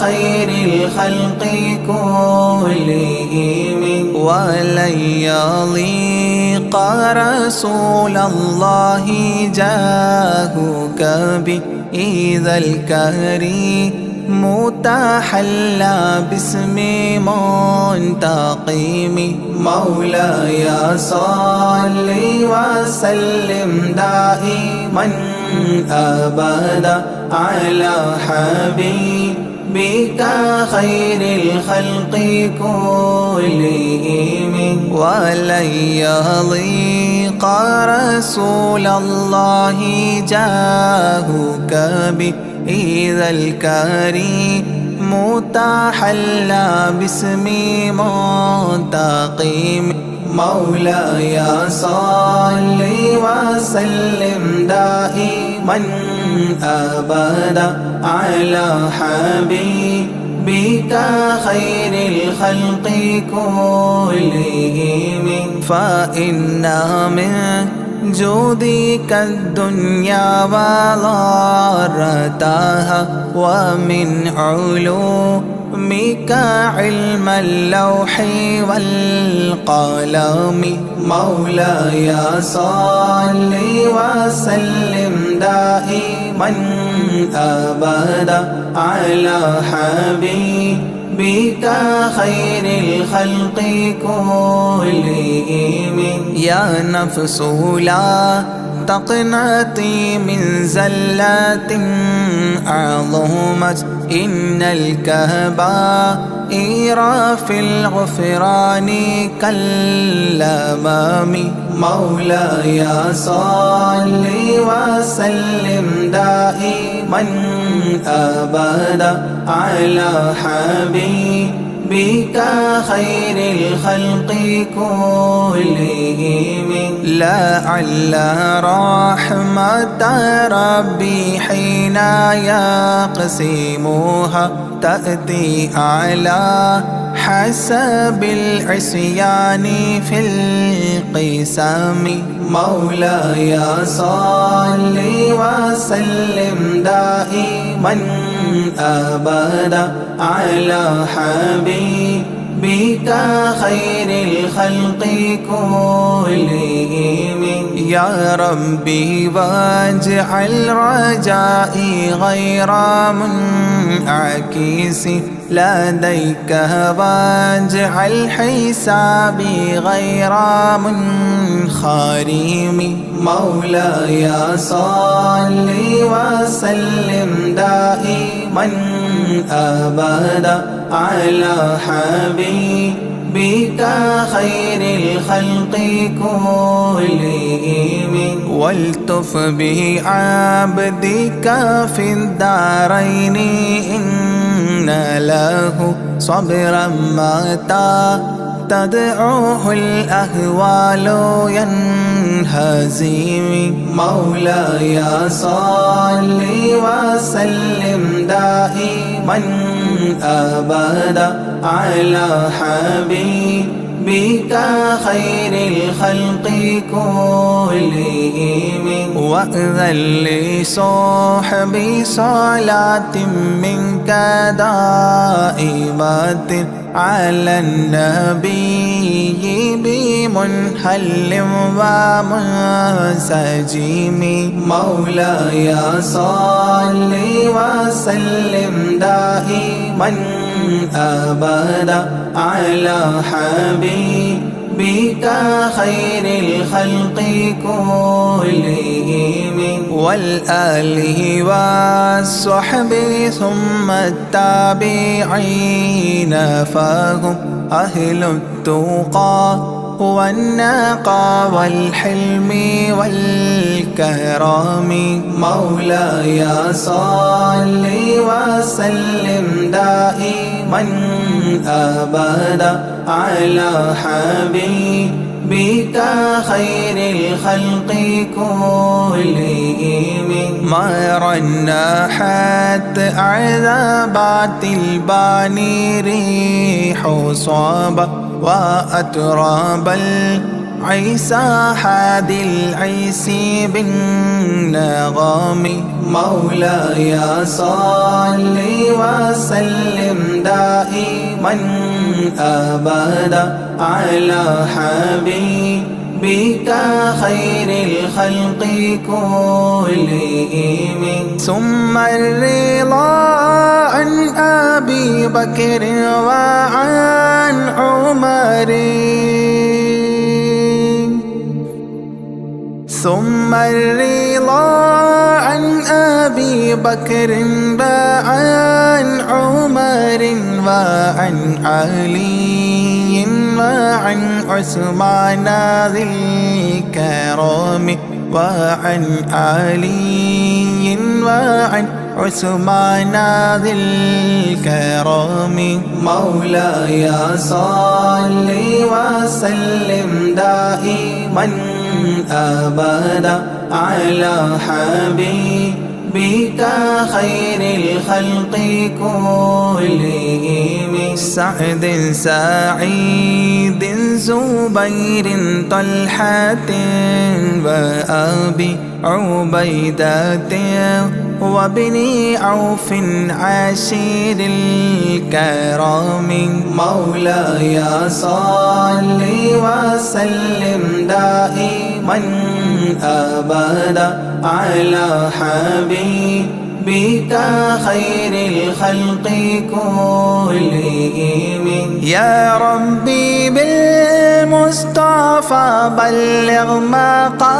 [SPEAKER 5] خير الخلق كلهم ولن يضيق رسول الله جاهك بإذا الكريم متحلى باسم منتقم مولاي صل وسلم دائما أبدا على حبيبك خير الخلق كلهم ولن يضيق رسول الله جاهك بإذا الكريم متحلى باسم منتقم مولاي صل وسلم دائما أبدا على حبيبك خير الخلق كلهم فإن من جودك الدنيا وضارتها ومن علومك علم اللوح والقلم مولاي صل وسلم دائما أبدا على حبيبك خير الخلق كلهم يا نفس لا تقنطي من زلات عظمت إن الكبائر في الغفران كالأمام مولاي صل وسلم دائما أبدا على حبيبك خير الخلق كلهم لعل رحمة ربي حين يقسمها تأتي على حسب العصيان في القسم مولاي صل وسلم دائما أبدا على حبيبك خير الخلق كلهم يا ربي واجعل رجائي غير منعكس لديك واجعل حسابي غير منخرم مولاي صل وسلم دائما أبدا على حبيبك خير الخلق كلهم والتف بعبدك في الدارين إن له صبرا متى تدعوه الأهوال ينهزم مولاي صل وسلم دائما أبدا على حبيبك خير الخلق كلهم وأذن لصحبي صلاة منك دائمة على النبي بمنحل ومنسجم مولاي صل وسلم دائما أبدا على حبيبك خير الخلق كلهم والآله والصحب ثم التابعين فهم أهل التقى والنقى والحلم والكرم مولاي صل وسلم دائما أبدا على حبيبك خير الخلق كلهم ما رنحت عذابات الباني ريح صابا وأتراب العيسى حاد العيس بالنغم مولاي صل وسلم دائما أبدا على حبيبك خير الخلق كلهم ثم الرضا عن أبي بكر وعن عمر ثم الرضا عن أبي بكر وعن عمر وعن علي وعن عثمان ذي الكرم وعن علي وعن عثمان ذي الكرم مولاي صل وسلم دائما أبدا على حبيبك خير الخلق كلهم سعد سعيد زبير طلحة وأبي عبيدة وابن عوف عشير الكرام مولاي صل وسلم دائما أبدا على حبيبك خير الخلق كلهم يا ربي بالمصطفى بلغ مقاصدنا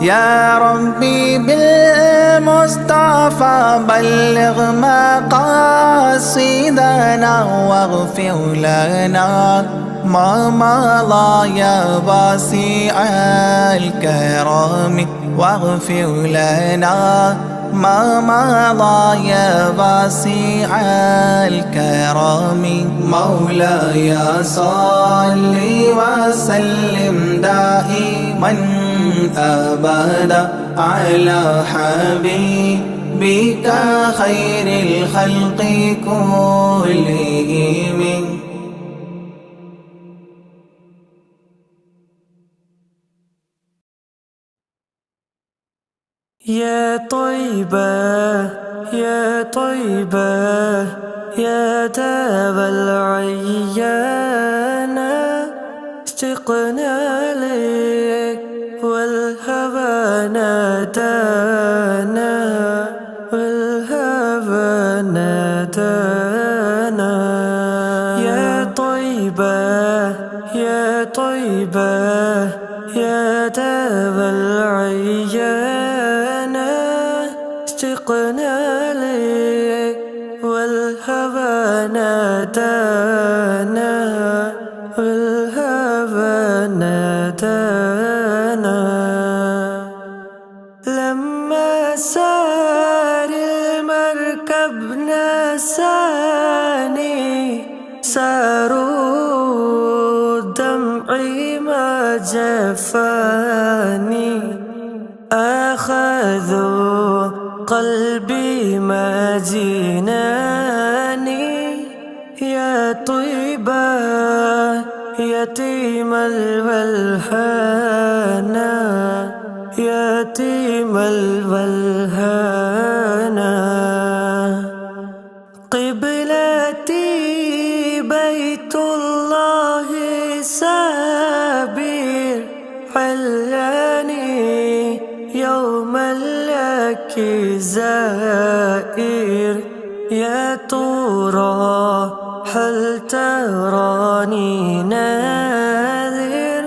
[SPEAKER 5] يا ربي بالمصطفى بلغ مقاصدنا واغفر لنا ما مضى يا واسع الكرم واغفر لنا ما مضى يا واسع الكرم مولاي صل وسلم دائما أبدا على حبيبك خير الخلق كلهم
[SPEAKER 1] يا طيبة يا طيبة يا داب العيانة اشتقنا لك والهوى نادانا والهوى نادانا يا طيبة يا طيبة يا داب العيانة اشتقنا لك والهوى نادانا والهوى نادانا لما سار ابن ساني ساروا دمعي ما جفاني أخذوا قلبي ما جناني يا طيبة يتيم الولهانا يتيم الولهانا قبلتي بيت الله سابير علاني يوما لك زائر يا ترى هل تراني ناذر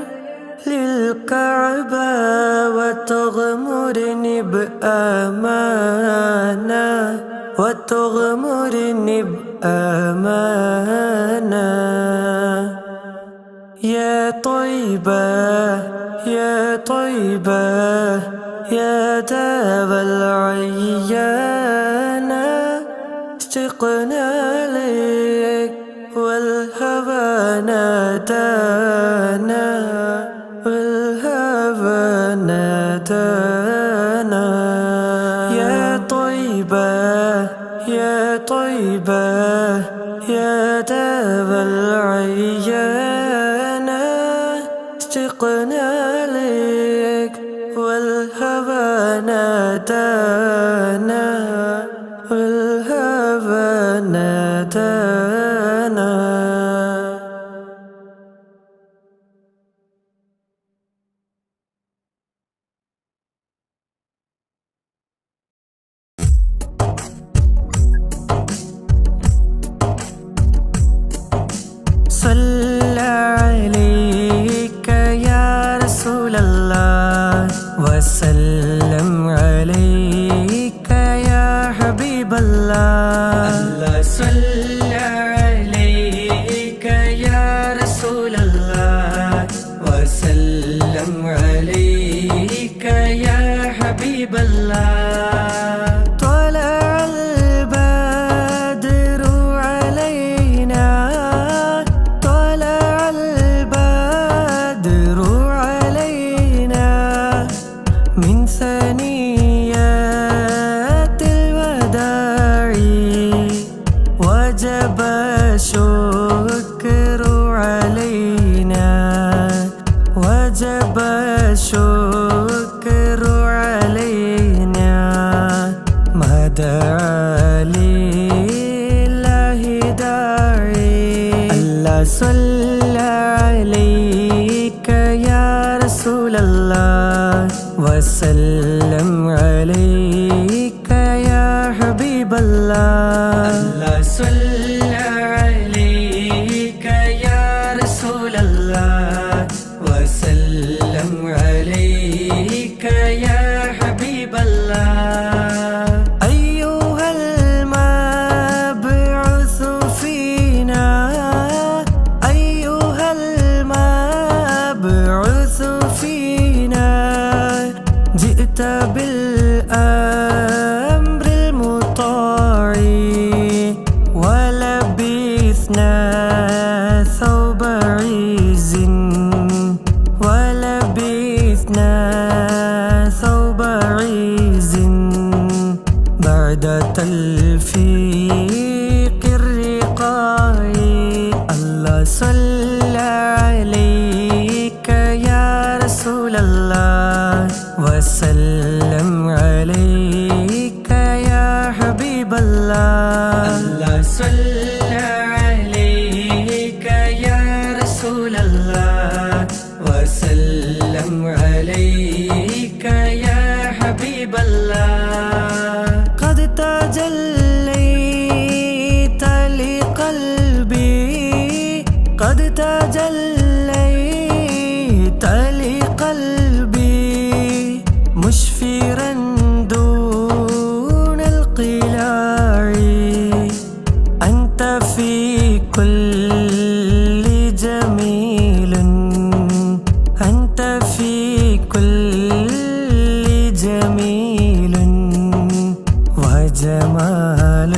[SPEAKER 1] للكعبة وتغمرني بأمانة وتغمرني بأمانة يا طيبة يا طيبة يا داب العيانة اشتقنا لك والهوى نادانا والهوى نادانا يا طيبة يا طيبة يا داب العيانة اشتقنا لك والهوى نادانا والهوى نادانا صلى عليك يا رسول الله وسلم عليك يا حبيب الله الله صلى عليك يا رسول الله وسلم عليك يا حبيب الله طلع البدر علينا طلع البدر علينا من ثنيات الوداع وجب الشكر علينا وجب الشكر علينا ما دعا لله داعي الله صلى عليك يا رسول الله وسلم عليك يا حبيب الله الله صلى عليك يا رسول الله وسلم عليك يا حبيب الله أيها المبعوث فينا أيها المبعوث فينا جئت بالأمر المطاع ولبثنا ثوب عز ولبثنا ثوب عز بعد تلفيق الرقاع الله صلى عليك يا رسول الله وسلم عليك يا حبيب الله الله صلى عليك يا رسول الله وسلم عليك يا حبيب الله قد تجليت لقلبي قد تجليت لقلبي مشفرا دون القلاع أنت في كل جميل أنت في كل جميل وجمال جمال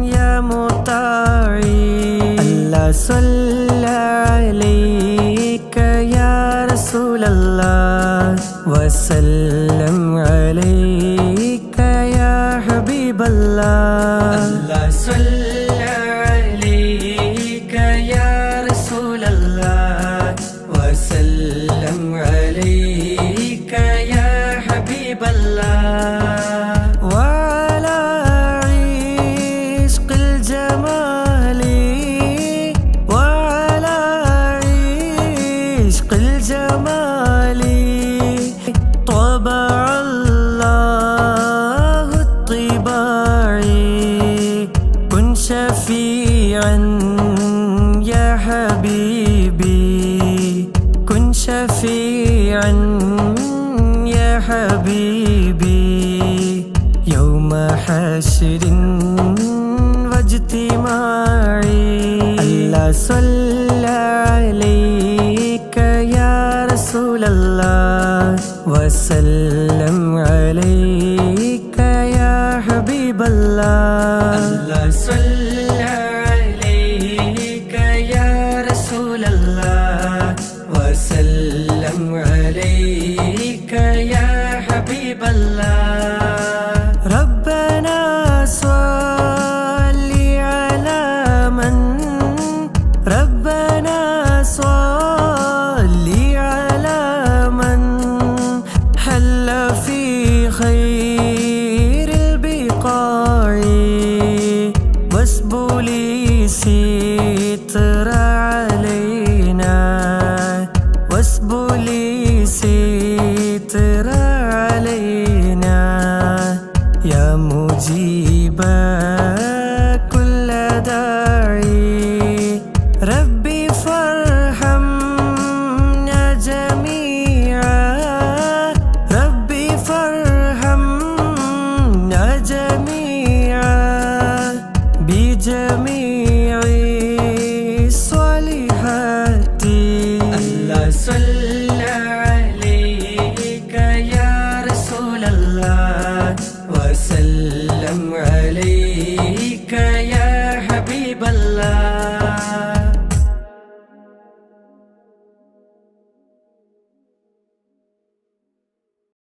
[SPEAKER 1] يا مطاعي الله صلى عليك يا رسول الله وسلم عليك يا حبيب الله الله صلى عليك يا رسول الله وسلم عليك يا حبيب الله وعلى عشق الجمال وعلى عشق الجمال طبع الله الطباعي كن شفيعا يا حبيبي كن شفيعا يا حبيبي يوم حشر واجتماعي الله صلى عليك يا رسول الله وسلم عليك يا حبيب الله الله صلى عليك يا رسول الله وسلم عليك يا حبيب الله ربنا صل على من ربنا صل على من حل في خير البقاع واسبلي ستر علينا واسبلي ستر علينا يا مجيب كل داعي ربي فارحمنا جميعا ربي فارحمنا جميعا بجميع الصالحات الله صلى عليك يا رسول الله وسلم عليك